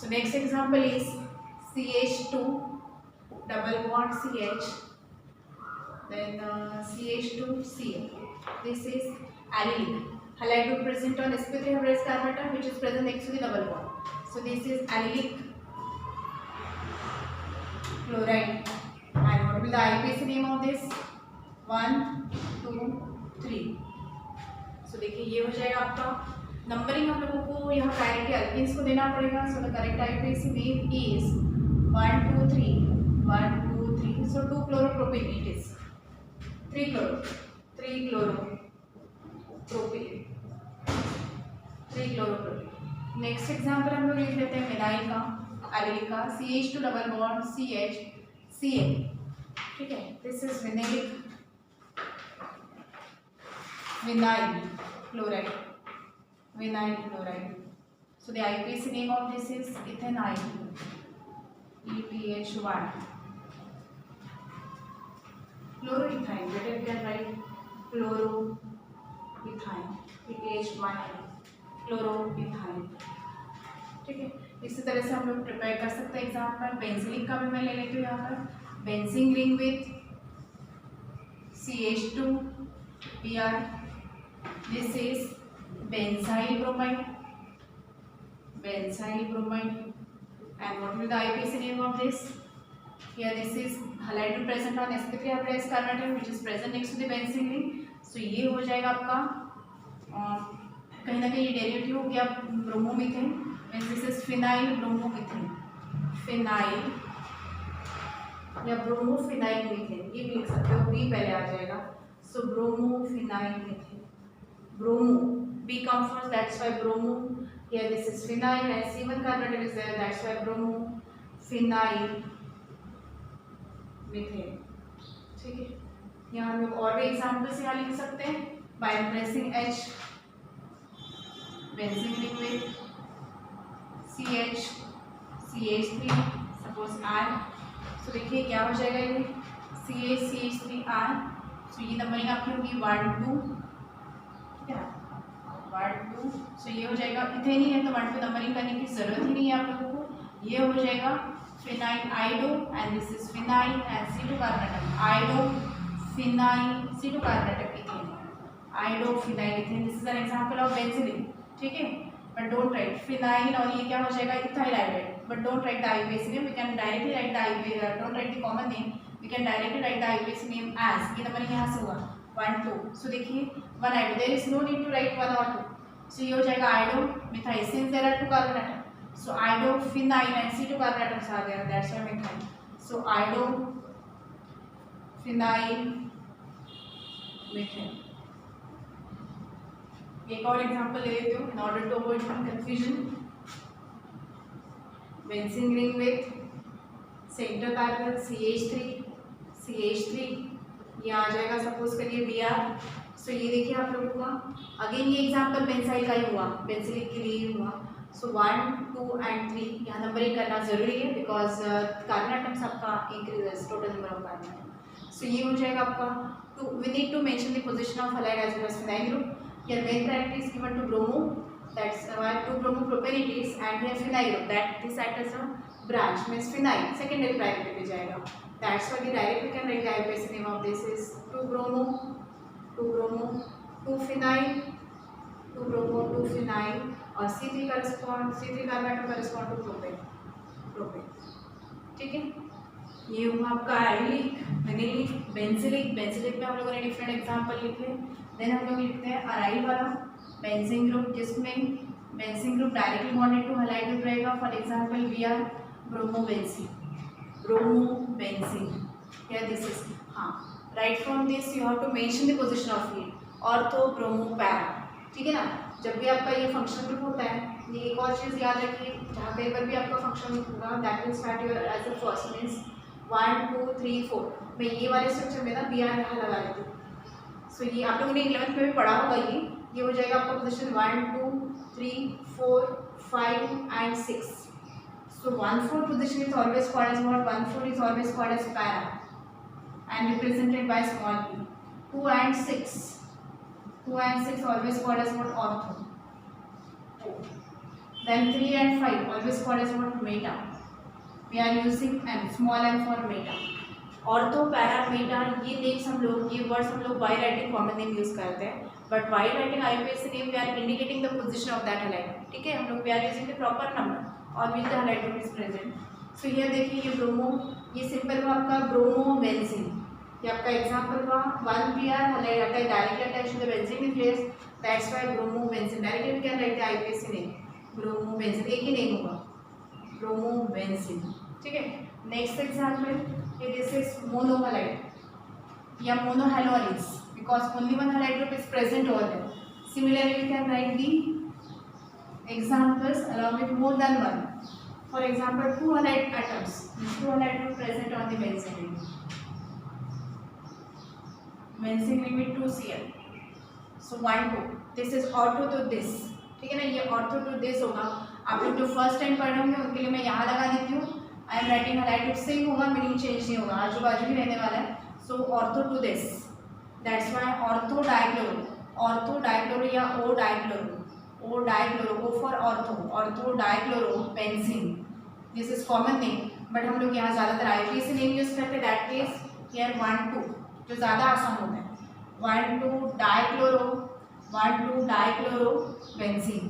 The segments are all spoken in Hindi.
So next example is CH2 double bond CH, then CH2Cl. This is allylic. Halide group present on sp3 hybridized carbon atom which is present next to the double bond. So this is allylic chloride. And what will the IUPAC name of this? 1, 2, 3. So देखिए ये हो जाएगा आपका नंबरिंग. हम लोगों को यहाँ प्रायोरिटी अल्केन्स को देना पड़ेगा. So the correct IUPAC name is 1, 2, 3, 1, 2, 3. So 2 chloropropane it is. 3 chloropropane. 3 chloropropane. Next example हम लोग लिख लेते हैं विनाइल का, एलिलिक का. CH2 double bond CH Cl. ठीक है, this is vinyl chloride. Vinyl chloride. So the IUPAC name of this is ethanol. ETH1. Chloroethane. Better we can write chloroethane. ETH1. Chloroethane. ठीक है, इसी तरह से हम लोग प्रिपेयर कर सकते हैं एग्जाम्पल. बेंजीलिक का भी मैं ले लेती हूँ यहाँ पर. Benzene ring with CH2 Br. This is benzyl bromide. And what will the IUPAC name of this? Here this is halide group present on sp3 hybridized carbon atom which is present next to the benzene ring. So ये हो जाएगा आपका कहीं ना कहीं डेरिवेटिव हो गया bromomethane. This is phenyl bromomethane. Phenyl या ब्रोमोफिनाइल मीथेन ये भी लिख सकते हो. बी पहले आ जाएगा. सो ब्रोमोफिनाइल methane. Bromo, B comes first, that's why bromo. Here this is phenyl and C1 carbon atom is there, that's why bromo phenyl methane. ठीक है, यहाँ हम लोग और भी एग्जाम्पल से यहाँ लिख सकते हैं. By pressing H, benzene ring with CH, CH3, suppose R. So देखिए क्या हो जाएगा ये CH, CH3R. So ये नंबरिंग आपकी होगी 1, 2. 1, 2. सो ये हो जाएगा. इथेन ही है तो 1, 2 नंबरिंग करने की जरूरत ही नहीं है आप लोगों को. ये हो जाएगा phenyl आइडो and this is phenyl and C2 carbon atom. आइडो phenyl C2 carbon atom ethane. आइडो phenyl ethane. This is an example of benzene. ठीक है, बट डोंट राइट फिनाइल और ये क्या हो जाएगा ethyl hydride. But don't write the IUPAC name. We can directly write the IUPAC. Don't write the common name. We can directly write the IUPAC name as. ये नंबरिंग यहाँ से हुआ 1, 2. सो देखिए 1 iodo. There is no need to write 1 और 2. सो ये हो जाएगा iodo methyl. Since there are 2 carbon atom, so iodo phenyl and C2 carbon atoms आ गया. That's why methyl. So iodo phenyl methyl. एक और एग्जांपल ले लेती हूँ in order to avoid confusion. Benzene ring with centre carbon CH3 ये आ जाएगा सपोज करिए Br. सो ये देखिए आप लोगों का अगेन ये एग्जांपल बेंजाइल का ही हुआ, बेंजीलिक के लिए ही हुआ. सो 1, 2 एंड 3 यहाँ नंबरिंग करना जरूरी है बिकॉज कार्बन एटम्स आपका increases total number of carbon atom. So ये हो जाएगा आपका 2. We need to mention the position of halide as well as phenyl group. Here main priority is given to bromo, that's why 2 bromopropane it is, and here phenyl group that this act as a branch means phenyl secondary priority पे जाएगा. That's why the direct we can write the IUPAC name of this is 2 bromo, 2 phenyl, 2 bromo, 2 phenyl और C3 carbon atom correspond to propane. ठीक है, ये हुआ आपका एलिलिक, विनाइलिक, बेंजीलिक. बेंजीलिक में हम लोगों ने डिफरेंट एग्जांपल लिखे. देन हम लोग लिखते हैं अराइल वाला बेंजीन ग्रुप जिसमें benzene group directly bonded to halide group रहेगा. For example Br bromobenzene. Here this is. हाँ, right from this you have to mention the position of ये ऑर्थो ब्रोमो पैरा. ठीक है ना, जब भी आपका ये फंक्शनल ग्रुप होता है. ये एक और चीज़ याद रखिए, जहाँ पे पर भी आपका फंक्शनल ग्रुप होगा that will start your as a first means 1, 2, 3, 4. मैं ये वाले स्ट्रक्चर में ना Br यहाँ लगा लेती हूँ. सो ये आप लोगों ने 11th में भी पढ़ा होगा. ये हो जाएगा आपका position 1, 2, 3, 4, 5 and 6. So 1/4 position is always called as what? 1/4 is always called as para and represented by small p. 2 and 6 always called as what? Ortho. Then 3 and 5 always called as what? Meta. We are using m, small m for meta. Ortho, para, meta, ये नेम्स हम लोग, ये वर्ड्स हम लोग by writing common name use करते हैं, but by writing IUPAC name we are indicating the position of that halide. ठीक है, हम लोग we are using the proper number और with the halide is present. So ये देखिए, ये ब्रोमो, ये सिंपल हुआ आपका ब्रोमो बेंजीन. ये आपका एग्जांपल हुआ 1 pr हैलाइड आता है directly attached to the benzene in place, that's why bromo benzene. Directly we can write the IUPAC name bromo benzene, एक ही नेम होगा ब्रोमो बेंजीन. ठीक है, next example, this is monohalide या monohaloanes because only one halide group is present over there. Similarly, we can write the examples along with more than one. For example, 2 halide atoms, these 2 halide group present on the benzene ring. Benzene ring with 2 Cl. So 1 2. This is ortho to this. ठीक है ना, ये ortho to this होगा. आप लोग जो फर्स्ट टाइम पढ़ रहे होंगे उनके लिए मैं यहाँ लगा देती हूँ. I am writing highlighted, same होगा, मीनिंग चेंज नहीं होगा, आजू बाजू ही रहने वाला है. So ortho to this, that's why ortho dichloro, ortho dichloro या O dichloro, O dichloro, O for ortho, ortho dichloro benzene. This is common name, but हम लोग यहाँ ज़्यादातर आईयूपीएसी नेम यूज करते हैं. दैट केस हियर 1 2 जो ज़्यादा आसान होता है. 1 2 डाइक्लोरो, 1 2 डाइक्लोरो बेंजीन.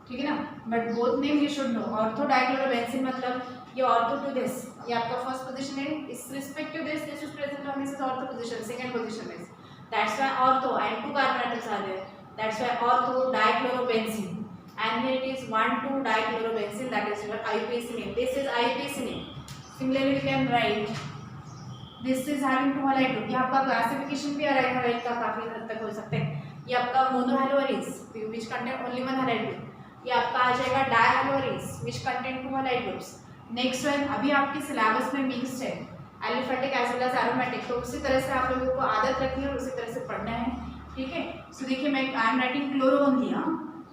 ठीक है ना, but both name you should know. Ortho dichloro benzene मतलब ये ऑर्थो टू दिस, ये आपका फर्स्ट पोजीशन है. इस respect to this is present on this ortho position, second position is, that's why ortho and 2 carbon atoms are there, that's why ortho dichlorobenzene. And here it is 1 2 dichlorobenzene, that is your IUPAC name. This is IUPAC name. Similarly we can write this is having 2 halide group. ये आपका क्लासिफिकेशन भी हाइलाइट का काफी हद तक हो सकते हैं. ये आपका monohaloarenes which contain only 1 halide group. ये आपका आ जाएगा dihaloarenes which contain 2 halide groups. Next one, अभी आपके सिलेबस में मिक्स्ड है aliphatic as well as aromatic, तो उसी तरह से आप लोगों को आदत रखनी है और उसी तरह से पढ़ना है. ठीक है, सो देखिए मैं आई am writing chloro only,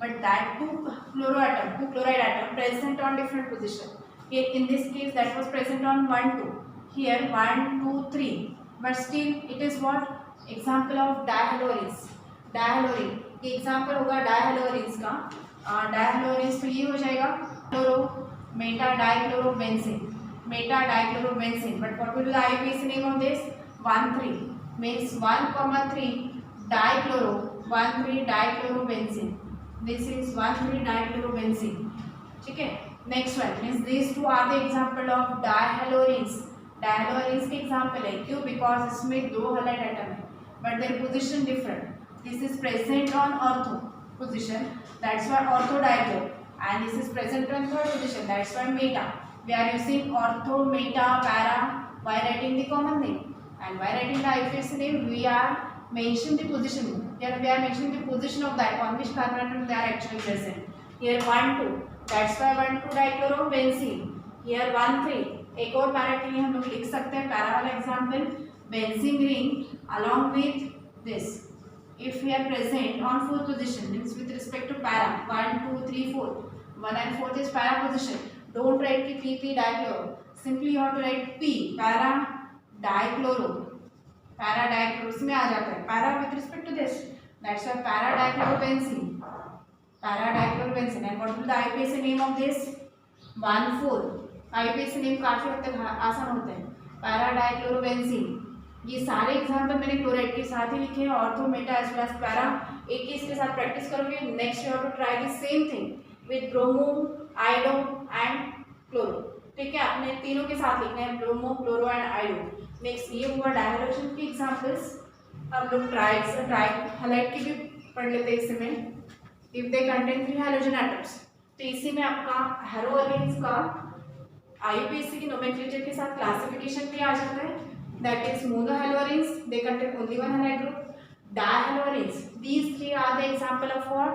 but that 2 chloro atom, 2 chloride atom present on different position. Here in this case that was present on 1 2, here 1 2 3, but still it is what example of dihaloarenes. डायहलोरीन, ये एग्जाम्पल होगा डायहलोरीन्स का. डायहलोरीन्स तो ये हो जाएगा chloro meta dichlorobenzene, meta dichlorobenzene. But what will be the IUPAC name of this? 1 3 means 1 3 dichloro, 1 3 dichlorobenzene. This is 1 3 dichlorobenzene. ठीक है, next one means this 2 are the example of dihaloarenes. Dihaloarenes के एग्जाम्पल है, क्यों? बिकॉज इसमें 2 हैलाइड एटम है but their position different. This is present on ortho position, that's why ortho dichloro, and this is present on third position, that's why meta. We are using ortho, meta, para by writing the common name, and by writing the IUPAC name we are mentioning the position. Here we are mentioning the position of that on which carbon atom they are actually present. Here 1 2, that's why 1 2 dichlorobenzene. Here 1 3, एक और पैरा के लिए हम लोग लिख सकते हैं पैरा वाला example, benzene ring along with this. If we are present on 4th position, means with respect to para 1 2 3 4, 1 and 4th is para position. Don't write the PP dichloro. Simply you have to write P para dichloro. Para dichloro इसमें आ जाता है para with respect to this. That's why para dichlorobenzene. Para dichlorobenzene. And what will the IUPAC name of this? 1 4. IUPAC name काफी हद तक आसान होते हैं. Para dichlorobenzene. ये सारे एग्जाम्पल मैंने क्लोराइड के साथ ही लिखे हैं, ortho meta as well as para. एक ही इसके साथ प्रैक्टिस करोगे. Next you have to try the same thing with bromo, iodo and chloro. ठीक है, आपने तीनों के साथ लिखना है, bromo, chloro and iodo. Next ये हुआ डायहैलोजन की एग्जाम्पल्स. अब लोग ट्राई हैलाइड की भी पढ़ लेते हैं. इसमें if they contain 3 halogen atoms, तो इसी में आपका हेरोअलीन्स का आईयूपीएसी की नोमेनक्लेचर के साथ क्लासिफिकेशन भी आ जाता है. That is monohaloarenes, they contain only 1 halide group. Dihaloarenes, these 3 are the example of what?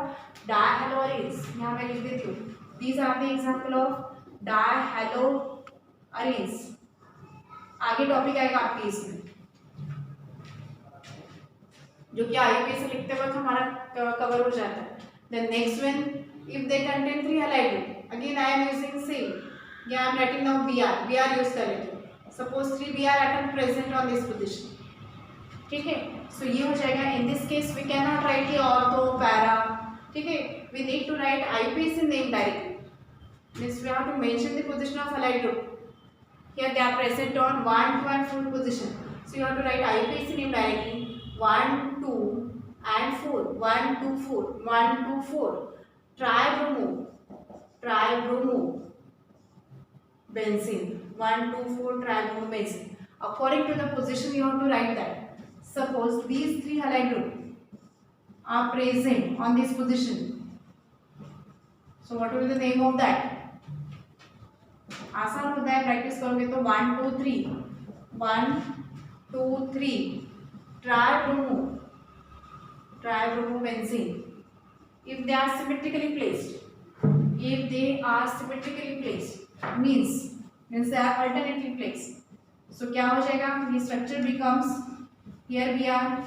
Dihaloarenes. यहाँ मैं लिख देती हूँ. These are the example of dihaloarenes. आगे टॉपिक आएगा आपके इसमें जो कि आईयूपीएसी से लिखते वक्त हमारा कवर हो जाता है. Then next one, if they contain 3 halide group, again I am using same. Yeah, I am writing now BR use कर लेते हैं. Suppose 3 Br atom present on this position. ठीक है, सो ये हो जाएगा. In this case we can not write ortho para. ठीक है, we need to write IUPAC name directly. Means we have to mention the position of halide group. Here they are present on 1, 2 and 4 position. So you have to write IUPAC name directly. 1, 2 and 4. 1, 2, 4. 1, 2, 4. Tribromo. Tribromo. Benzene. 1, 2, 4. Tribromo benzene. According to the position you have to write that. Suppose these three halide groups are present on this position. So what will be the name of that? आसान होता है, प्रैक्टिस करोगे तो 1, 2, 3. 1, 2, 3. Tribromo benzene. If they are symmetrically placed, means they are alternately placed. So क्या हो जाएगा? ये structure becomes, here we are,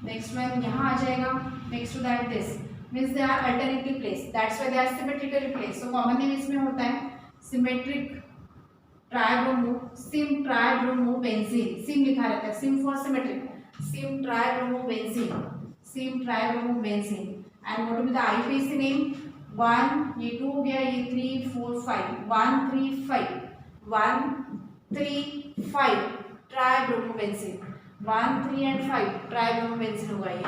next one यहाँ आ जाएगा, next to that this, means they are alternately placed. That's why they are symmetrically placed. So common name इसमें होता है symmetric tribromo, SIM tribromo benzene. SIM लिखा रहता है, SIM for symmetric, SIM tribromo benzene, SIM tribromo benzene. And what will the IUPAC name? 1, ये 2 हो गया, ये 3, 4, 5. 1, 3, 5. 1, 3, 5 tribromo benzene. 1, 3 and 5 tribromo benzene होगा. ये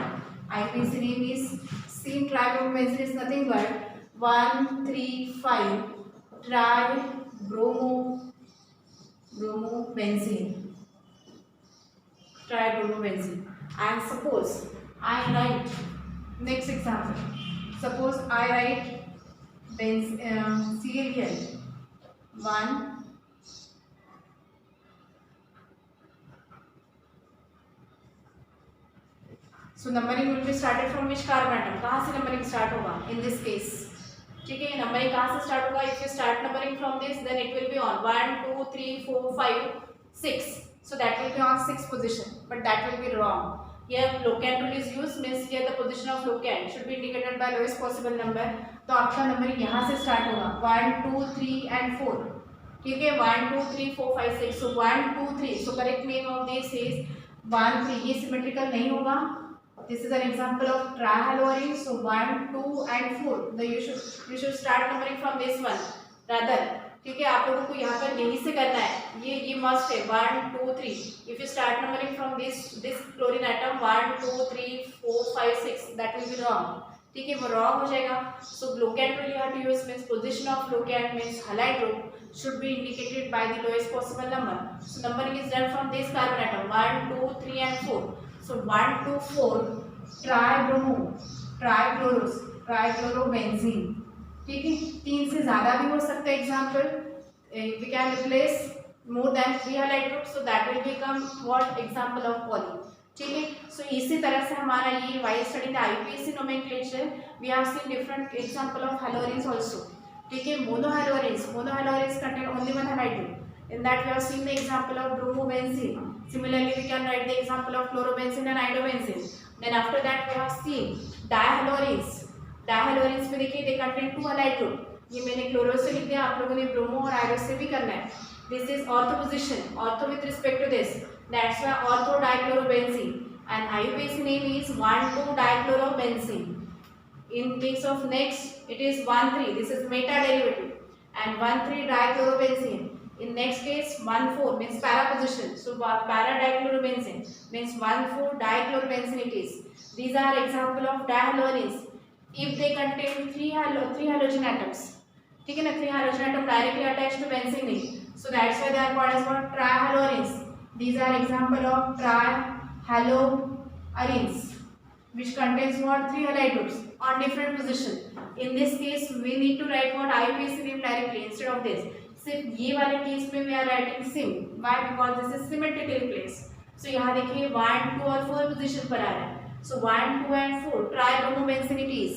IUPAC name is SIM tribromo benzene is nothing but 1, 3, 5 tribromo-benzene. And suppose I write, next example, suppose I write CaL 1, so numbering will be started from which carbon atom? कहाँ से numbering start होगा in this case? ठीक है, नंबरिंग कहाँ से स्टार्ट होगा? If you start numbering from this then it will be on 1, 2, 3, 4, 5, 6. So that will be on 6th position, but that will be wrong. Here locant rule is used, means here the position of locant should be indicated by lowest possible number. तो आपका नंबरिंग यहाँ से स्टार्ट होगा 1, 2, 3 and 4. ठीक है, 1, 2, 3, 4, 5, 6. सो 1, 2, 3. So correct name of this is 1, 3. ये सिमेट्रिकल नहीं होगा. This is an example of trihalorine. So 1, 2 and 4. You should start numbering from this one rather. ठीक है, आप लोगों को यहाँ पर यहीं से करना है. ये must है 1, 2, 3. If you start numbering from this chlorine atom 1, 2, 3, 4, 5, 6, that will be wrong. ठीक है, वो wrong हो जाएगा. So locant rule you have to use, means position of locant means halide group should be indicated by the lowest possible number. So numbering is done from this carbon atom 1, 2, 3 and 4. So 1, 2, 4 ट्राइक्लोरोबेंजीन. ठीक है, 3 से ज़्यादा भी हो सकता है. Example, we can replace more than 3 halide groups, so that will become what? Example of poly. ठीक है, सो इसी तरह से हमारा ये while studying the IUPAC nomenclature we have seen different example of halogens also. ठीक है, monohalogens contain only one halide group. In that we have seen the example of bromobenzene. Similarly we can write the example of chlorobenzene and iodobenzene. Then after that we have seen dihalogens. Dihalogens में देखिए they contain 2 halide group. ये मैंने क्लोरो से लिख दिया, आप लोगों ने ब्रोमो और आयोडो से भी करना है. This is ortho position, ortho with respect to this. That's why ortho dichlorobenzene. And IUPAC name is 1, 2 dichlorobenzene. In case of next it is 1, 3. This is meta derivative. And 1, 3 dichlorobenzene. In next case 1, 4 means para position. So para dichlorobenzene means 1, 4 dichlorobenzene it is. These are example of dihalogens. If they contain 3 halogen atoms. ठीक है ना, 3 halogen atom directly attached to benzene. So that's why they are called as what? Trihalogens. These are example of trihalogens which contains what? 3 halide groups on different position. In this case we need to write what? IUPAC name directly instead of this. सिर्फ ये वाले केस में we are writing sym. Why? Because this is symmetrically placed. So यहाँ देखिए 1, 2 और 4 पोजीशन पर आ रहा है. सो 1, 2 and 4 tribromobenzene it is.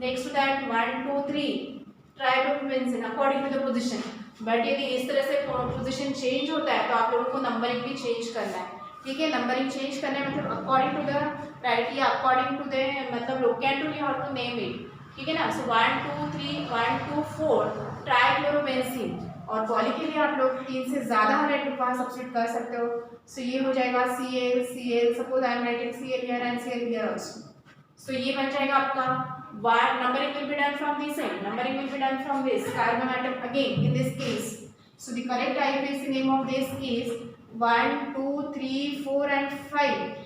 Next to that 1, 2, 3 tribromobenzene according to the position. But यदि इस तरह से पोजीशन चेंज होता है तो आप लोगों को नंबरिंग भी चेंज करना है. ठीक है, नंबरिंग चेंज करना है मतलब अकॉर्डिंग टू द राइट या अकॉर्डिंग टू द मतलब locant rule you have to name it. ठीक है ना. सो 1, 2, 3 1, 2, 4 ट्राइक्लोरोबेंजीन. और पॉली के लिए आप लोग 3 से ज़्यादा halide group वहाँ सब्स्टिट्यूट कर सकते हो. सो ये हो जाएगा Cl, suppose I am writing Cl here and Cl here also. So ये बन जाएगा आपका one numbering will be done from this side, numbering will be done from this carbon atom again in this case. So the correct IUPAC name of this is 1, 2, 3, 4 and 5.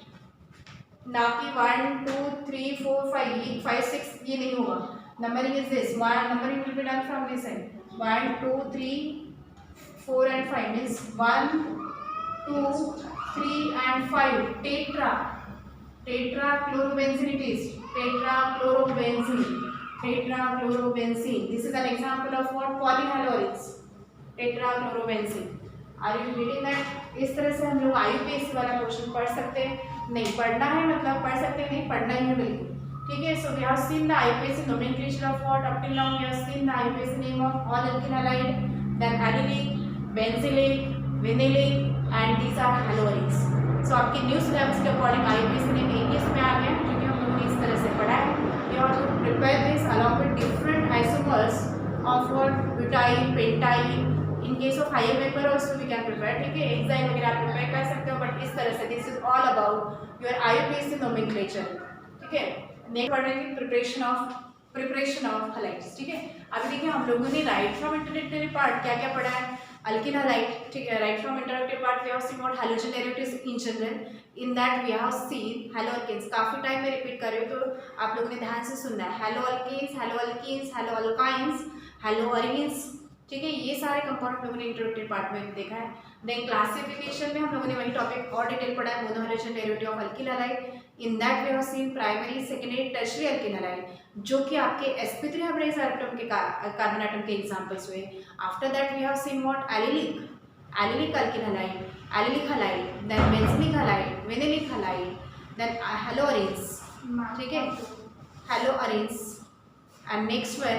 ना कि 1, 2, 3, 4, 5, 5, 6 ये नहीं होगा. Numbering is this. One numbering will be done from this side. 1, 2, 3, 4 and 5 means 1, 2, 3 and 5. Tetrachlorobenzene it is. Tetrachlorobenzene. This is an example of what? Polyhaloanes. Tetrachlorobenzene. Are you reading that? इस तरह से हम लोग IUPAC वाला क्वेश्चन पढ़ सकते हैं. नहीं पढ़ना है मतलब पढ़ सकते नहीं, पढ़ना ही है बिल्कुल. ठीक है. So we have seen the IUPAC nomenclature of what? Up till now we have seen the IUPAC name of all alkyl halide, then allylic, benzylic, vinylic and these are haloanes. So आपके न्यू सिलेबस के अकॉर्डिंग IUPAC नेम एक ही इसमें आ गया जो कि हम लोगों ने इस तरह से पढ़ा है. We have to prepare this along with different isomers of what? Butyl, pentyl. In case of higher paper also we can prepare. ठीक है. एग्जाम वगैरह आप प्रिपेयर कर सकते हो बट इस तरह से this is all about your IUPAC nomenclature. ठीक है. नेक्स्ट पढ़ेंगे प्रिपरेशन ऑफ हलाइड्स. ठीक है. अभी देखिए हम लोगों ने राइट फ्रॉम इंट्रोडक्टरी पार्ट क्या क्या पढ़ा है. alkyl halide. ठीक है. Right from introductory part we have seen what halogen derivatives in general. In that we have seen haloalkanes. काफी टाइम में रिपीट कर रही हूँ तो आप लोगों ने ध्यान से सुनना है. haloalkanes, haloalkenes, haloalkynes, haloarenes. ठीक है. ये सारे कंपाउंड हम लोगों ने इंट्रोडक्टरी पार्ट में देखा है. देन क्लासिफिकेशन में हम लोगों ने वही टॉपिक और डिटेल पढ़ा है. Monohalogen derivative of alkyl halide. In that we have seen primary, secondary, tertiary alkyl halide जो कि आपके sp3 हाइब्रिडाइज्ड एटम के कार्बन एटम के एग्जांपल्स हुए. After that we have seen what? allylic alkyl halide, allylic halide, then benzylic halide, vinylic halide, then haloarenes. ठीक है. haloarenes and next one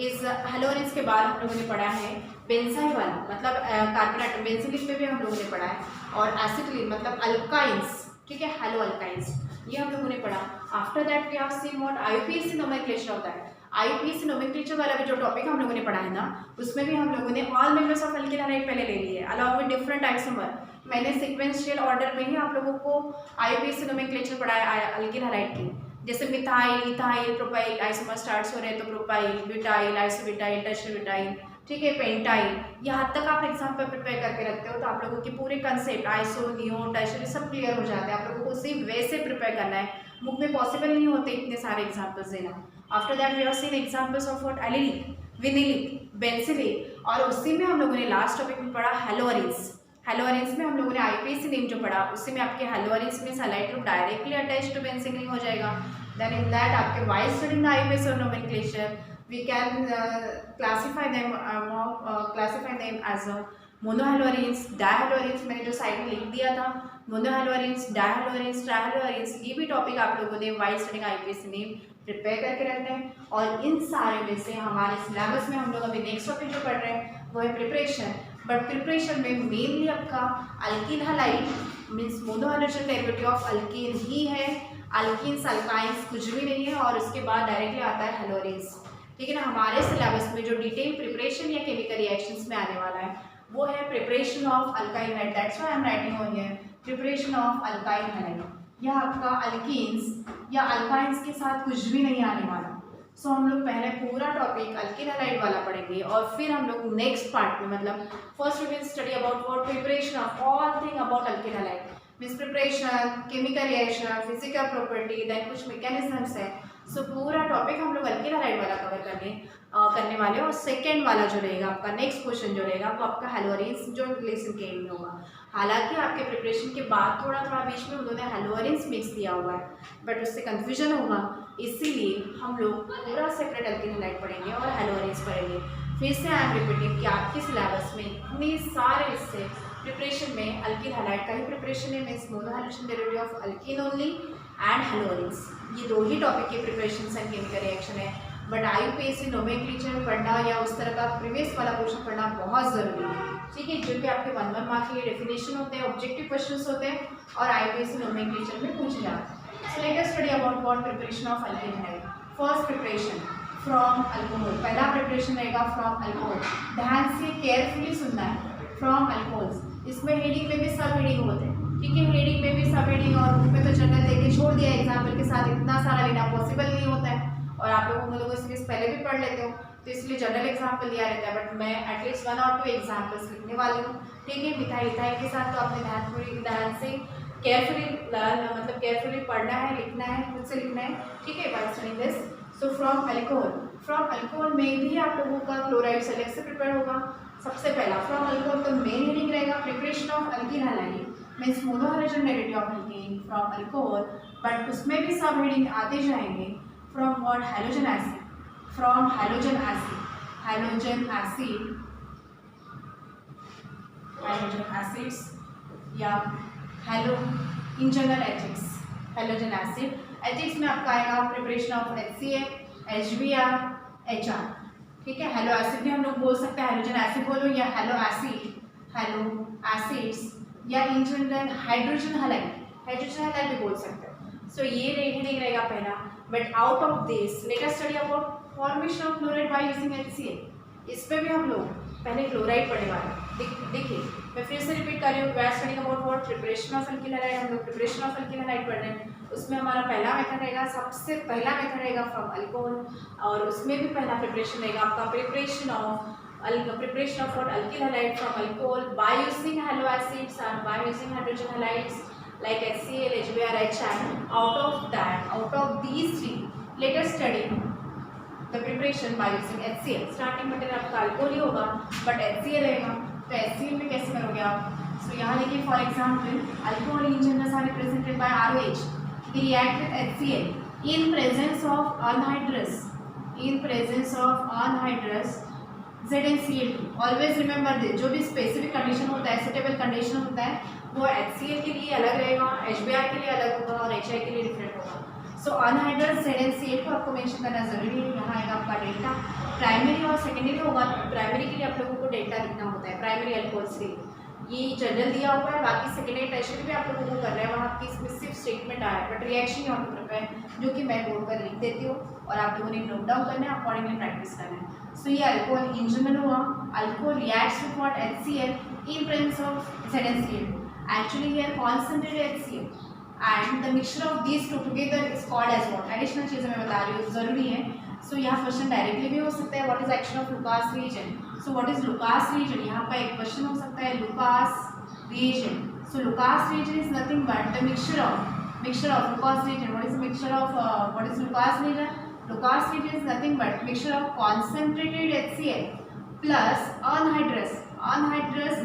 is haloarenes के बाद हम लोगों ने पढ़ा है बेंजाइल वाला मतलब कार्बन एटम. बेंजिलिक में भी हम लोगों ने पढ़ा है और एसिटिलीन मतलब अल्काइंस. ठीक है. हेलो अल्काइंस ये हम लोगों ने पढ़ा. After that we have seen what? IUPAC nomenclature होता है. IUPAC नोमेनक्लेचर वाला भी जो टॉपिक हम लोगों ने पढ़ा है ना उसमें भी हम लोगों ने all members of alkyl halide पहले ले लिए अलॉन्ग विद डिफरेंट आइसोमर. मैंने सिक्वेंशियल ऑर्डर में ही आप लोगों को IUPAC नोमेनक्लेचर पढ़ाया alkyl halide की. जैसे methyl, ethyl, propyl isomer starts हो रहे हैं तो प्रोपाइल, ब्यूटाइल, आइसोब्यूटाइल, टर्शियोब्यूटाइल. ठीक है. पेंटाइल. यहाँ तक आप एग्जाम पर प्रिपेयर करके रखते हो तो आप लोगों की पूरे कंसेप्ट आइसो, नियो, टर्शियरी सब क्लियर हो जाते हैं. आप लोगों को उसी वे से प्रिपेयर करना है. बुक में पॉसिबल नहीं होते इतने सारे एग्जाम्पल्स देना. After that we have seen examples of what? allylic, vinylic, benzylic और उसी में हम लोगों ने लास्ट टॉपिक में पढ़ा haloarenes. haloarenes में हम लोगों ने IUPAC नेम जो पढ़ा उसी में आपके haloarenes में halide group directly attach to benzene हो जाएगा. देन इन दैट आपके wise studying the IUPAC nomenclature we can classify them as monohaloarenes, dihaloarenes. मैंने जो साइड में लिख दिया था monohaloarenes, dihaloarenes, trihaloarenes ये भी टॉपिक आप लोगों ने wise studying IUPAC name prepare करके रखना है. और इन सारे में से हमारे सिलेबस में हम लोग अभी नेक्स्ट टॉपिक जो पढ़ रहे हैं वो है प्रिपरेशन. बट प्रिपरेशन में मेनली आपका alkyl halide means monohalogen derivative of alkene ही है. अल्कीन्स, अल्काइंस कुछ भी नहीं है और उसके बाद डायरेक्टली आता है haloarenes. ठीक है ना. हमारे सिलेबस में जो डिटेल प्रिपरेशन या केमिकल रिएक्शंस में आने वाला है वो है preparation of alkyl hide. That's why I am writing over here preparation of alkyl hide. यह आपका अल्कीन्स या अल्काइंस के साथ कुछ भी नहीं आने वाला. सो हम लोग पहले पूरा टॉपिक alkyl halide वाला पढ़ेंगे और फिर हम लोग नेक्स्ट पार्ट में मतलब first we will study about what? Preparation of all thing about alkyl halide means preparation, chemical reaction, physical property, then कुछ मैकेनिज्म्स है. सो पूरा टॉपिक हम लोग alkyl halide वाला कवर करने वाले हैं. और सेकेंड वाला जो रहेगा आपका नेक्स्ट क्वेश्चन जो रहेगा वो आपका haloarenes जो लेसन के एंड में होगा. हालांकि आपके प्रिपरेशन के बाद थोड़ा थोड़ा बीच में उन्होंने haloarenes मिक्स दिया हुआ है बट उससे कन्फ्यूजन होगा. इसीलिए हम लोग पूरा सेपरेट alkyl halide पढ़ेंगे और haloarenes पढ़ेंगे. फिर से आई एम रिपीटिंग कि आपके सिलेबस में इतने सारे हिस्से प्रिपरेशन में alkyl halide का ही प्रिपरेशन है means monohalogen derivative of alkene only and haloarenes. ये दो ही टॉपिक के प्रिपरेशन एंड केमिकल रिएक्शन है. बट IUPAC नोमेनक्लेचर पढ़ना या उस तरह का प्रीवियस वाला क्वेश्चन पढ़ना बहुत ज़रूरी है. ठीक है. जो कि आपके 1 मार्क के डेफिनेशन होते हैं, ऑब्जेक्टिव क्वेश्चन होते हैं और IUPAC नोमेनक्लेचर में पूछे जाते हैं. So let us study about what? Preparation of alkyl halide. First preparation from alcohol. पहला प्रिपरेशन रहेगा फ्रॉम अल्कोहल. ध्यान से केयरफुली सुनना है. From alcohols. इसमें हेडिंग में भी सब हेडिंग होते हैं. ठीक है. हेडिंग में भी सब हेडिंग और बुक में तो जनरल देके छोड़ दिया एग्जाम्पल के साथ. इतना सारा लेना पॉसिबल नहीं होता है और आप लोगों को सीरीज पहले भी पढ़ लेते हो, तो इसलिए जनरल एग्जाम्पल दिया रहता है, बट मैं एटलीस्ट 1 और 2 एग्जाम्पल्स लिखने वाली हूँ। ठीक है, मिथाइल इथाइल के साथ तो आपने ध्यान से केयरफुली मतलब केयरफुली पढ़ना है, लिखना है, खुद से लिखना है। ठीक है, by studying this. So from alcohol में भी आप लोगों का क्लोराइड से अलग से प्रिपेयर होगा। सबसे पहला फ्रॉम अल्कोहल तो मेन हेडिंग रहेगा preparation of alkyl halide means monohalogen derivative of alkene from alcohol, but उसमें भी सब हेडिंग आते जाएंगे from what halogen acid, from halogen acids या हेलो इन जनरल हैलोजन एथिक्स में आपका आएगा preparation of HCl, HBr, HR। ठीक है, हेलो एसिड भी हम लोग बोल सकते हैं, हैलोजन एसिड बोलो या हेलो एसिड्स या इन जनरल हाइड्रोजन हैलाइड भी बोल सकते हो। सो ये हेडिंग रहेगा पहला। But out of this let us study about formation of chloride by using HCl। इस पे भी हम लोग पहले क्लोराइड पढ़ने वाले। देखिए मैं फिर से रिपीट कर रही हूँ, we are studying about what preparation of alkyl halide. हम लोग प्रिपरेशन ऑफ अल्किल हैलाइड पढ़ रहे हैं। उसमें हमारा पहला मेथड रहेगा, सबसे पहला मेथड रहेगा फ्रॉम अल्कोहल, और उसमें भी पहला प्रिपरेशन रहेगा आपका preparation of what alkyl halide from alcohol by using halo acids और by using hydrogen halides like HCl, HBr, HR. Out of these three, let us study the preparation by using HCl. Starting material आपका अल्कोहल ही होगा, बट HCl रहेगा, तो HCl में कैसे करोगे आप? सो यहाँ देखिए for example alcohol in general R represented by ROH. They react with HCl in presence of anhydrous ZnCl2. Always remember this, जो भी स्पेसिफिक कंडीशन होता है, सुटेबल कंडीशन होता है, वो HCl के लिए अलग रहेगा, HBr के लिए अलग होगा और HI के लिए डिफरेंट होगा। सो अनहाइड्रस ZnCl2 आपको मेंशन करना जरूरी है। यहाँ आएगा आपका डेल्टा, प्राइमरी और सेकेंडरी होगा। प्राइमरी के लिए आप लोगों को डेल्टा लिखना होता है, प्राइमरी अल्कोहल्स के लिए। ये जनरल दिया हुआ है, बाकी सेकेंडरी टर्शियरी भी आप लोगों को कर रहे हैं, वहाँ आपकी इसमें सिर्फ स्टेटमेंट आया है, बट रिएक्शन यहाँ पे प्रिपेयर, जो कि मैं बोर्ड पर लिख देती हूँ और आप लोगों ने नोट डाउन करना है, अकॉर्डिंगली प्रैक्टिस करना है। सो ये अल्कोहल इन जनरल हुआ, alcohol reacts with what HCl in presence of ZnCl2. Actually here concentrated HCl and the mixture of these two together is called as what? Additional चीज़ें मैं बता रही हूँ, ज़रूरी है। सो यहाँ क्वेश्चन डायरेक्टली भी हो सकता है, what is action of Lucas reagent. So what is Lucas reagent, यहाँ पर एक क्वेश्चन हो सकता है, Lucas reagent. So Lucas reagent is nothing but the mixture of Lucas reagent. What is mixture of what is Lucas reagent? Lucas reagent is nothing but mixture of concentrated HCl plus anhydrous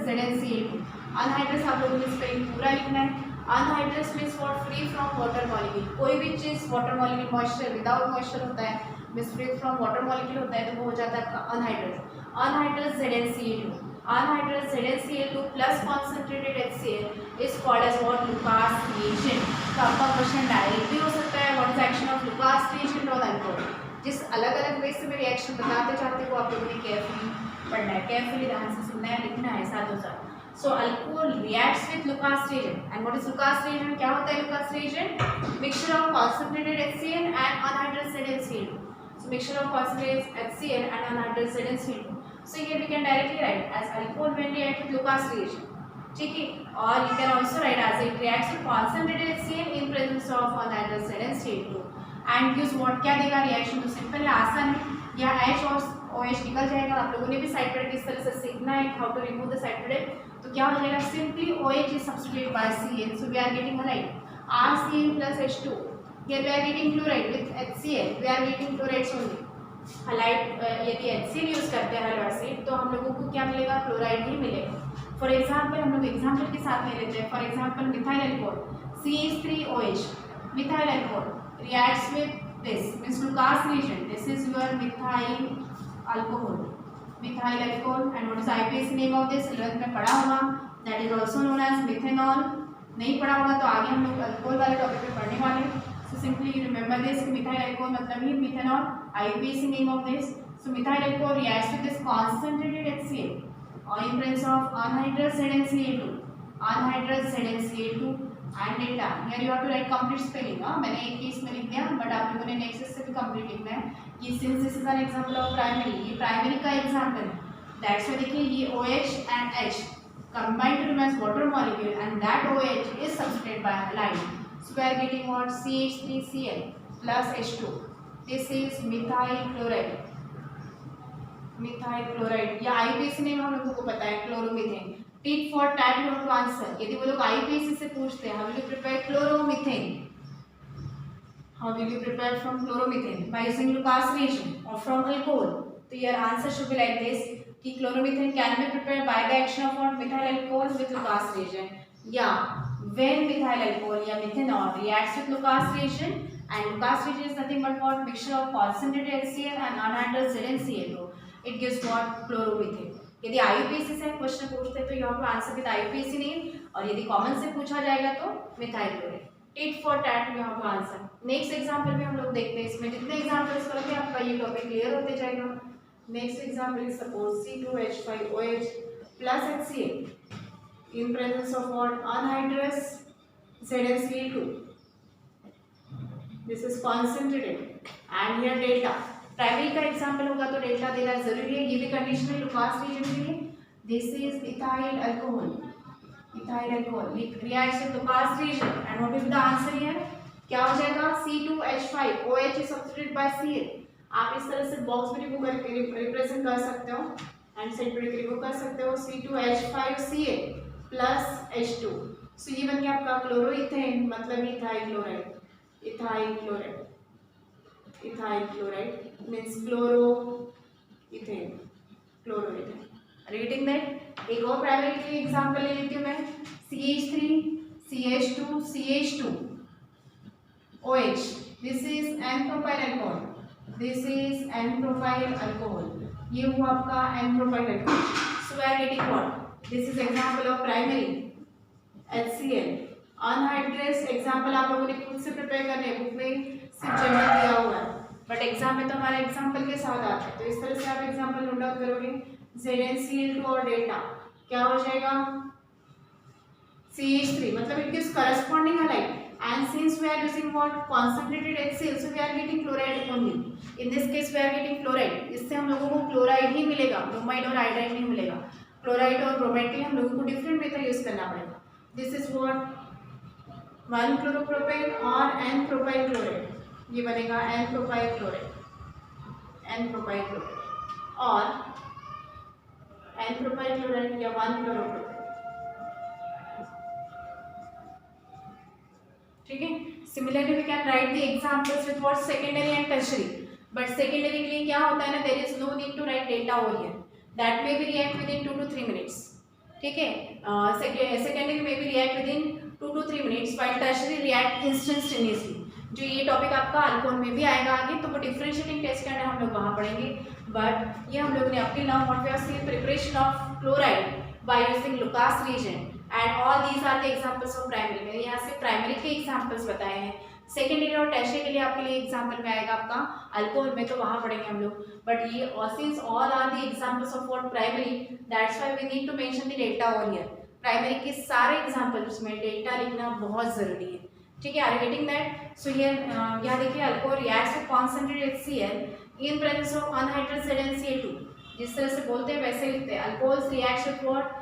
ZnCl2। Anhydrous आप लोगों को स्पेलिंग पूरा लिखना है। Anhydrous means what? Free from water molecule. कोई भी चीज़ water molecule moisture without moisture होता है, means free from water molecule होता है, तो वो हो जाता है आपका anhydrous. Anhydrous ZnCl2, anhydrous ZnCl2 plus concentrated HCl is called as what? Lucas reagent. तो आपका क्वेश्चन डायरेक्ट भी हो सकता है, what is action of Lucas reagent on alcohol. जिस अलग अलग वे से मैं रिएक्शन बताते चाहते हो, आप लोगों ने केयरफुली पढ़ना है, केयरफुली ध्यान से सुनना है, लिखना है साथों साथ। So alcohol reacts with Lucas reagent, and what is Lucas reagent? क्या होता है Lucas reagent? Mixture of concentrated HCl and anhydrous ZnCl2. So mixture of concentrated HCl and anhydrous ZnCl2. So here we can directly write as alcohol when react with Lucas reagent. ठीक है, और you can also write as it reacts with concentrated HCl in presence of anhydrous ZnCl2 and gives what? क्या देगा रिएक्शन? तो सिंपल है, आसान है, या H और OH निकल जाएगा। आप लोगों ने भी साइड पर किस तरह से सीखना है, how to remove the side. तो क्या हो जाएगा? Simply OH is substituted by Cl, so we are getting halide RCl plus H2. Here we are getting chloride with HCl, we are getting chlorides only. Halide यदि HCl यूज करते हैं हेलो एसिड, तो हम लोगों को क्या मिलेगा? क्लोराइड ही मिलेगा। फॉर एग्जाम्पल हम लोग एग्जाम्पल के साथ ले लेते हैं। For example methyl alcohol CH3OH, methyl alcohol reacts with this means Lucas reagent. This is your methyl alcohol and what is IUPAC name of this? 11th में पढ़ा होगा, that is also known as methanol। नहीं पढ़ा होगा तो आगे हम लोग अल्कोहल वाले टॉपिक पे पढ़ने वाले हैं। So simply you remember this, methyl alcohol मतलब ही methanol, IUPAC name of this। So methyl alcohol reacts with this concentrated HCl or in presence of anhydrous ZnCl2, and delta। Here you have to write complete spelling। मैंने एक केस में लिख दिया, बट आप लोगों ने नेक्स्ट से भी कंप्लीट लिखना है। ये since this is an example of primary, ये प्राइमरी का एग्जांपल है। दैट्स व्हाई देखिए ये OH and H combine to form as water molecule and that OH is substituted by halide। So we are getting what? CH3Cl plus H2। This is methyl chloride, methyl chloride या आईपीएसी नेम हम लोगों को पता है chloromethane. Tit for tat you have to answer. यदि वो लोग आईपीएसी से पूछते हैं how will you prepare chloromethane, how will you prepare from chloromethane by using Lucas reagent or from alcohol, तो your answer should be like this कि chloromethane can be prepared by the action of what methyl alcohol with Lucas reagent या when methyl alcohol या methanol reacts with Lucas reagent and Lucas reagent is nothing but what mixture of concentrated HCl and anhydrous ZnCl2 it gives what chloromethane। यदि आईयूपीएसी से क्वेश्चन पूछते हैं तो you have to answer with IUPAC name और यदि कॉमन से पूछा जाएगा तो methyl chloride. Tit for tat you have to answer. Next example भी हम लोग देखते हैं, इसमें जितने एग्जांपल्स करेंगे आपका ये टॉपिक क्लियर होते जाएगा। Next example is suppose C2H5OH plus HCl in presence of what anhydrous ZnCl2, this is concentrated and here delta। Primary का एग्जांपल होगा तो डेल्टा देना जरूरी है, ये भी कंडीशनल लुकास रीजन के लिए। This is ethyl alcohol, ethyl alcohol reacts with Lucas reagent and what is the answer here, क्या हो जाएगा C2H5OH is substituted by Cl। आप इस तरह से बॉक्स में रिमूव करके रिप्रेजेंट कर सकते हो एंड साइड पर रिमूव कर सकते हो C2H5Cl प्लस H2। सो ये बन गया आपका क्लोरोइथेन, मतलब ethyl chloride, ethyl chloride, ethyl chloride means chloro ethane, chloroethane. Reading that एक और प्राइमरी के एग्जांपल ले लेती हूँ मैं, CH3 CH2 CH2 OH, this is n propyl alcohol, this is n propyl alcohol, ये हुआ आपका n propyl alcohol. So we are getting what, this is example of primary HCl। Anhydrous example आप लोगों ने खुद से प्रिपेयर करने हैं, बुक में सिर्फ जनरल दिया हुआ है बट एग्जाम में तो हमारा एग्जांपल के साथ आता है। तो इस तरह से आप एग्जांपल नोट डाउन करोगे, ZnCl2 और डेल्टा क्या हो जाएगा CH3, मतलब it gives corresponding halide and since we are using what concentrated HCl, so we are getting chloride only, in this case we are getting chloride। इससे हम लोगों को क्लोराइड ही मिलेगा, ब्रोमाइड और आयोडाइड नहीं मिलेगा। क्लोराइड और ब्रोमाइड के लिए हम लोगों को डिफरेंट मेथड यूज करना पड़ेगा। दिस इज व्हाट 1 क्लोरोप्रोपेन और n प्रोपाइल क्लोराइड, ये बनेगा n propyl chloride, n propyl chloride और n प्रोपाइल क्लोराइड या 1 क्लोरोप्रोपेन। ठीक है, similarly we can write the examples with what secondary and tertiary, but secondary के लिए क्या होता है ना, there is no need to write data over here, that may be react with in 2 to 3 minutes. ठीक है, सेकेंडरी में be react with in 2 to 3 minutes while tertiary react instantaneously. जो ये टॉपिक आपका अल्कोहल में भी आएगा आगे, तो वो डिफरेंशिएटिंग टेस्ट करना हम लोग वहाँ पढ़ेंगे, बट ये हम लोगों ने अपनी now what we are seeing preparation of chloride by using Lucas reagent and all these are the examples of primary. मैंने यहाँ से प्राइमरी के एग्जांपल्स बताए हैं, सेकेंडरी और टर्शियरी के लिए आपके लिए एग्जांपल में आएगा आपका अल्कोहल में, तो वहाँ पढ़ेंगे हम लोग। बट ये since all are the examples of what primary, that's why we need to mention the data over here. Primary के सारे एग्जांपल्स में डेटा लिखना बहुत जरूरी है। ठीक है, are you getting that? So here यहाँ देखिए, alcohol reacts with concentrated HCl in presence of anhydrous ZnCl2। जिस तरह से बोलते हैं वैसे लिखते हैं, alcohols reacts with what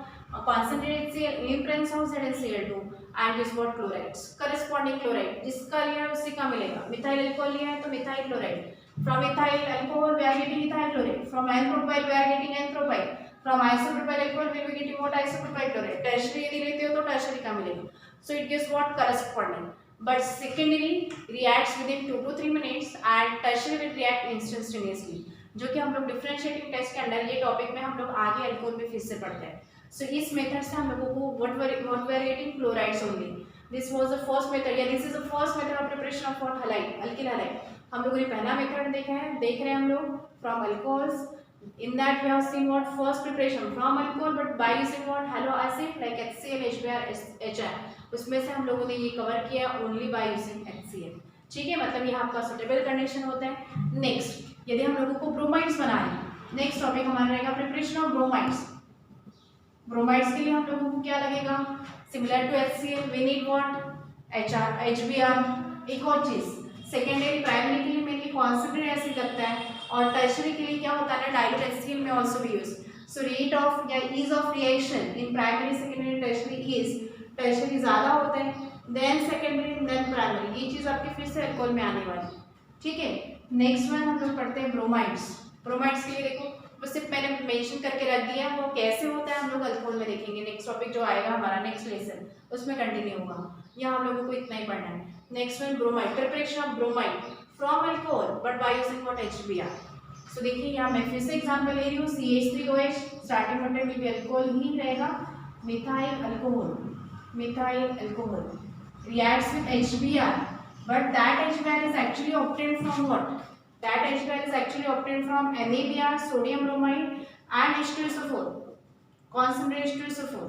concentrated HCl in presence of ZnCl2 and is what chlorides, corresponding chloride जिसका लिया है उसी का मिलेगा। मिथाइल अल्कोहल लिया है तो methyl chloride, from methyl alcohol we are getting ethyl chloride, from n propyl we are getting n propyl, from isopropyl alcohol we will be getting what isopropyl chloride. Tertiary यदि लेते हो तो टर्शियरी का मिलेगा, so it gives what corresponding, but secondary reacts with in 2 to 3 minutes and tertiary will react instantaneously, जो कि हम लोग डिफरेंशिएटिंग टेस्ट के अंदर ये टॉपिक में हम लोग आगे अल्कोहल में फिर से पढ़ते हैं। सो इस मेथड से हम लोगों को what we are getting chlorides only. This was the first method या this is the first method of preparation of what halide, alkyl halide. हम लोगों ने पहला मेथड देखा है, देख रहे हैं हम लोग from alcohols. In that we have seen what first preparation from alcohol but by using what halo acid like HCl HBr HI, उसमें से हम लोगों ने ये कवर किया ओनली बाय यूजिंग HCl। ठीक है, मतलब ये आपका सुटेबल कंडीशन होता है। नेक्स्ट, यदि हम लोगों को ब्रोमाइड्स बनाना है, नेक्स्ट टॉपिक हमारा रहेगा प्रिपरेशन ऑफ ब्रोमाइड्स। ब्रोमाइड्स के लिए हम लोगों को क्या लगेगा, similar to HCl we need what HBr। एक और चीज, सेकेंडरी प्राइमरी के लिए मेनली कॉन्सेंट्रेटेड एसिड लगता है और टर्शियरी के लिए क्या होता है ना, डाइल्यूट HCl में आल्सो भी यूज। सो रेट ऑफ या ease of reaction in primary secondary tertiary is, tertiary ज़्यादा होते हैं देन सेकेंडरी देन प्राइमरी, ये चीज़ आपकी फिर से अल्कोहल में आने वाली। ठीक है, नेक्स्ट वन हम लोग पढ़ते हैं ब्रोमाइड्स। ब्रोमाइड्स के लिए देखो वो सिर्फ मैंने मेंशन करके रख दिया, वो कैसे होता है हम लोग अल्कोहल में देखेंगे। नेक्स्ट टॉपिक जो आएगा हमारा नेक्स्ट लेसन उसमें कंटिन्यू होगा, यहाँ हम लोगों को इतना ही पढ़ना है। Next one bromide, preparation of bromide from alcohol but by using what HBr। सो देखिए यहाँ मैं फिर से एग्जांपल ले रही हूँ, CH3OH स्टार्टिंग मटेरियल भी अल्कोहल ही रहेगा, methyl alcohol, methyl alcohol reacts with HBr, but that HBr is actually obtained from what? That HBr is actually obtained from NaBr, sodium bromide and H2SO4, concentrated H2SO4,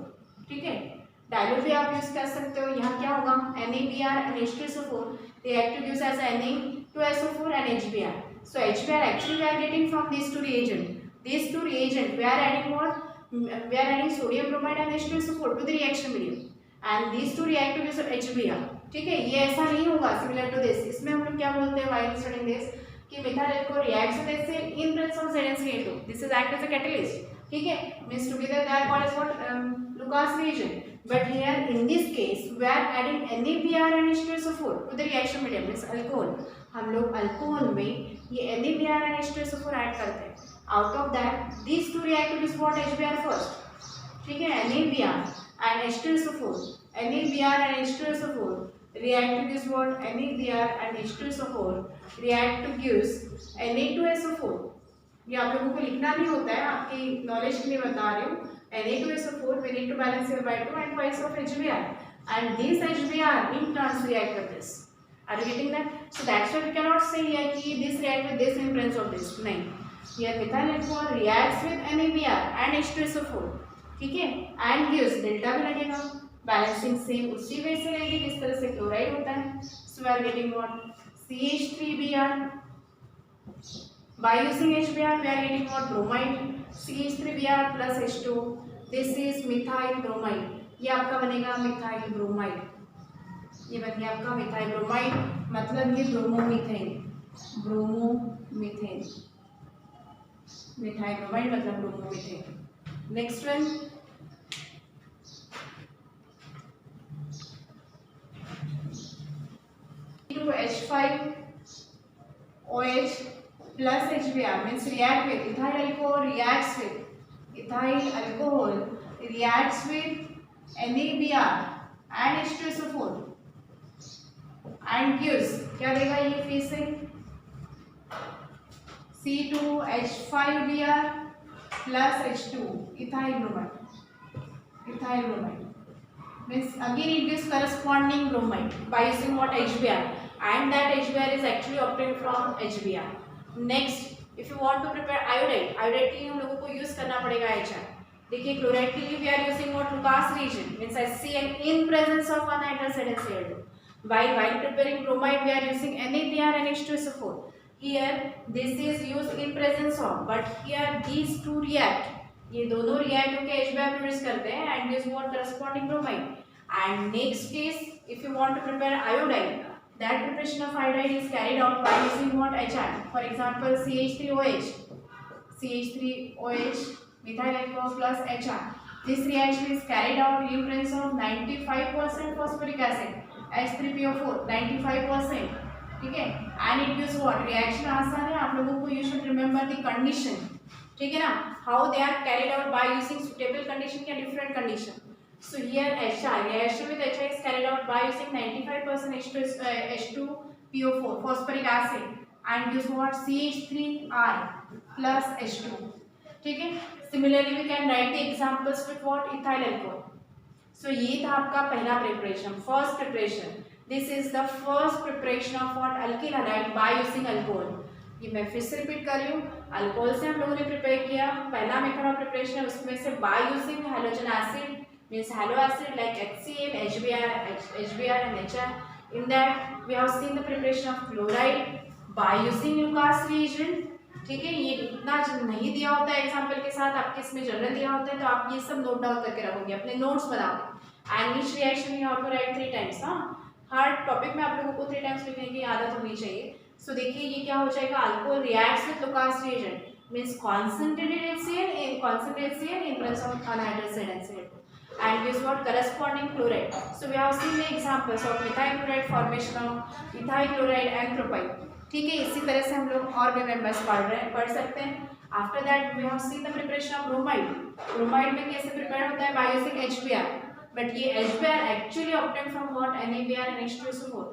ठीक है। डायल्यूट भी आप यूज कर सकते हो, यहाँ क्या होगा NaBr and H2SO4 react to give as Na2SO4 and HBr. So HBr actually we are getting from these two reagent. These two reagent we are adding what? We are adding sodium bromide and H2SO4 to the reaction medium, and these two react to give HBr. ठीक है, ये ऐसा नहीं होगा सिमिलर टू दिस। इसमें हम लोग क्या बोलते हैं while studying this कि methyl alcohol reacts with HCl in presence of ZnCl2. This is act as a catalyst. ठीक है, means together they are called as what? Lucas reagent. But here in this case we are adding NaBr and H2SO4 to the reaction medium, means alcohol. हम लोग अल्कोहल में ये NaBr and H2SO4 ऐड करते हैं। Out of that these two react to this what HBr first, ठीक है, NaBr and H2SO4, NaBr and H2SO4 react to this what? NaBr and H2SO4 react to gives Na2SO4। ये आप लोगों को लिखना भी होता है, आपकी नॉलेज के लिए बता रही हूँ। Na2SO4 we need to balance here by 2 and twice of HBr, and this HBr in turn react with this. Are you getting that? So that's why we cannot say here कि this react with this in presence of this, नहीं। Here methyl alcohol reacts with NaBr and H2SO4, ठीक है, and gives डेल्टा भी लगेगा, बैलेंसिंग सेम उसी वे से रहेगी जिस तरह से क्लोराइड होता है। So we are getting what? CH3Br. By using HBr we are getting what? Bromide, CH3Br plus H2. This is methyl bromide. ये आपका बनेगा मिथाइल ब्रोमाइड, ये बन गया आपका मिथाइल ब्रोमाइड, मतलब ये ब्रोमोमीथेन, ब्रोमोमीथेन, मिथाइल ब्रोमाइड मतलब bromomethane. Next one H5OH plus HBr means react with ethyl alcohol reacts with ethyl alcohol reacts with NaBr and H2SO4 and gives क्या देगा ये फिर से C2H5Br plus H2 ethyl bromide, ethyl bromide means again it gives corresponding bromide by using what? HBr, and that HBr is actually obtained from HBr. Next if you want to prepare iodide, iodide के लिए हम लोगों को यूज करना पड़ेगा HR। देखिए क्लोराइड के लिए we are using what? Lucas reagent means HCl in presence of anhydrous ZnCl2, while preparing bromide we are using NaBr and H2SO4। here this is used in presence of, but here these two react, ये दोनों रिएक्ट होकर HBr प्रोड्यूस करते हैं and gives what? Corresponding bromide। and next case if you want to prepare iodide, that preparation of iodide is carried out by using what? HR, for example CH3OH, CH3OH methyl alcohol plus HR, this reaction is carried out in presence of 95% phosphoric acid, H3PO4 95%, ठीक है, and it gives what? Reaction आसान है, आप लोगों को you should remember the condition, ठीक है ना, how they are carried out by using suitable condition या different condition। so here HR reaction with HR is carried out by using 95% H2PO4 phosphoric acid and gives what? CH3R plus H2, ठीक है। similarly we can write the examples with what? ethyl alcohol। so ये था आपका पहला preparation, first preparation। this is the first preparation of what? alkyl halide by using alcohol। ये मैं फिर से रिपीट कर रही हूँ, अल्कोहल से हम लोगों ने प्रिपेयर किया, पहला मेथड ऑफ प्रिपरेशन है उसमें से by using halogen acid means hello acid like HCl, HBr and HR। in that we have seen the preparation of chloride by using Lucas reagent, ठीक है। ये इतना नहीं दिया होता है एग्जांपल के साथ, आपके इसमें जनरल दिया होता है तो आप ये सब नोट डाउन करके रखोगे, अपने नोट्स बनाओगे। And each reaction you have to write 3 times. हाँ, हर टॉपिक में आप लोगों को 3 टाइम्स लिखने की आदत होनी चाहिए। सो देखिए ये क्या हो जाएगा, alcohol reacts with Lucas reagent means concentrated HCl in presence of anhydrous ZnCl2 and gives what? Corresponding chloride। so we have seen the examples of methyl chloride formation of ethyl chloride and propyl। ठीक है, इसी तरह से हम लोग और भी मेंबर्स पढ़ सकते हैं। After that we have seen the preparation of bromide. Bromide में कैसे प्रिपेयर होता है, बाय यूजिंग HBr, बट ये HBr actually obtain from what, NaBr and H2SO4।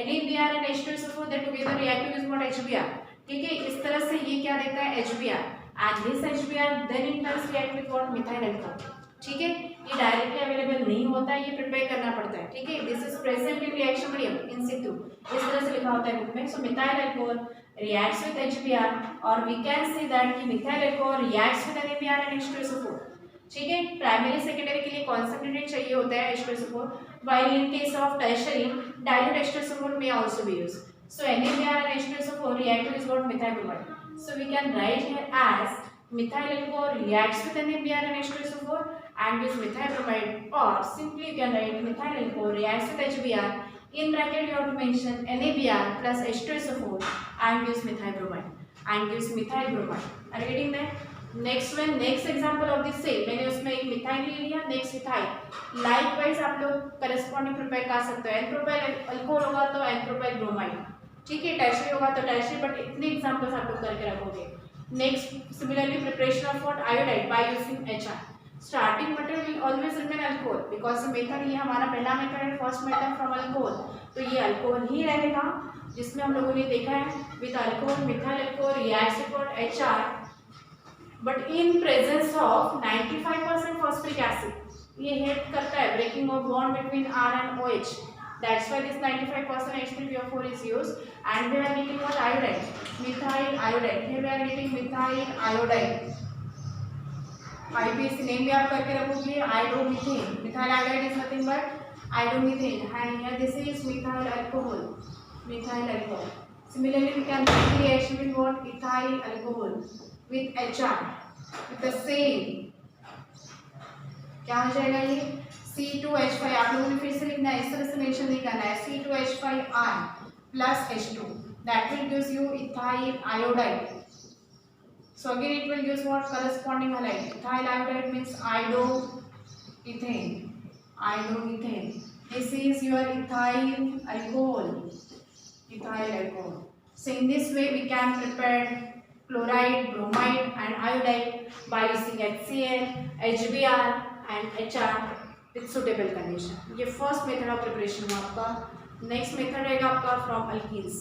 NaBr and H2SO4 they together reactive is what, HBr। ठीक है, इस तरह से ये क्या देता है, HBr, and this HBr then in turns react with what, methyl alcohol. ठीक है, ये डायरेक्टली अवेलेबल नहीं होता है, ये प्रिपेयर करना पड़ता है। ठीक है, this is present in reaction medium in situ, इस तरह से लिखा होता है बुक में। So methyl alcohol reacts with HBr, or we can say that कि methyl alcohol reacts with NaBr and H2SO4। ठीक है, प्राइमरी सेकेंडरी के लिए concentrated चाहिए होता है H2SO4, while in case of tertiary dilute H2SO4 may also be used। So NaBr and H2SO4 reactive is what, methyl bromide। So we can write here as methyl alcohol reacts with NaBr and H2SO4 and gives methyl bromide, or simply you can write methyl alcohol reacts with HBr, in bracket you have to mention NaBr plus H2SO4 and gives methyl bromide, and gives methyl bromide। Are you getting that? Next one, next example of this same, मैंने उसमें एक मिथाइल ले लिया, नेक्स्ट मिथाइल। लाइकवाइज आप लोग करस्पॉन्डिंग प्रिपेयर कर सकते हो। एन-प्रोपाइल अल्कोहल होगा तो एन-प्रोपाइल ब्रोमाइड, ठीक है, टर्शियरी होगा तो टर्शियरी, बट इतने एग्जांपल्स आप लोग करके रखोगे। Next similarly preparation of what, iodide by using HR। Starting method will always remain alcohol, because method ये हमारा पहला मेथड है, फर्स्ट मेथड फ्रॉम अल्कोहल, तो ये अल्कोहल ही रहेगा, जिसमें हम लोगों ने देखा है with alcohol methyl alcohol reacts with HR, but in presence of 95% phosphoric acid. ये हेल्प करता है breaking of bond between R and OH, that's why this 95% H3PO4 is used, and we are getting what, iodide, methyl iodide। here we are getting methyl iodide, IPAC name भी आप करके रखोगे, iodomethane. Methyl iodide is nothing but iodomethane, and here this is methyl alcohol, methyl alcohol. Similarly we can see the reaction with what, ethyl alcohol with HR with the same, क्या हो जाएगा ये, C2H5। आप लोगों ने फिर से लिखना है, इस तरह से मेंशन नहीं करना है, C2H5 plus H2, that will gives you ethyl iodide। So again it will gives what, corresponding halide। ethyl iodide means iodoethane, iodoethane। This is your ethyl alcohol, ethyl alcohol। So in this way we can prepare chloride, bromide and iodide by using HCl, HBr and HR with suitable condition। ये फर्स्ट मेथड ऑफ प्रिपरेशन हुआ आपका। नेक्स्ट मेथड रहेगा आपका फ्रॉम अल्कीन्स।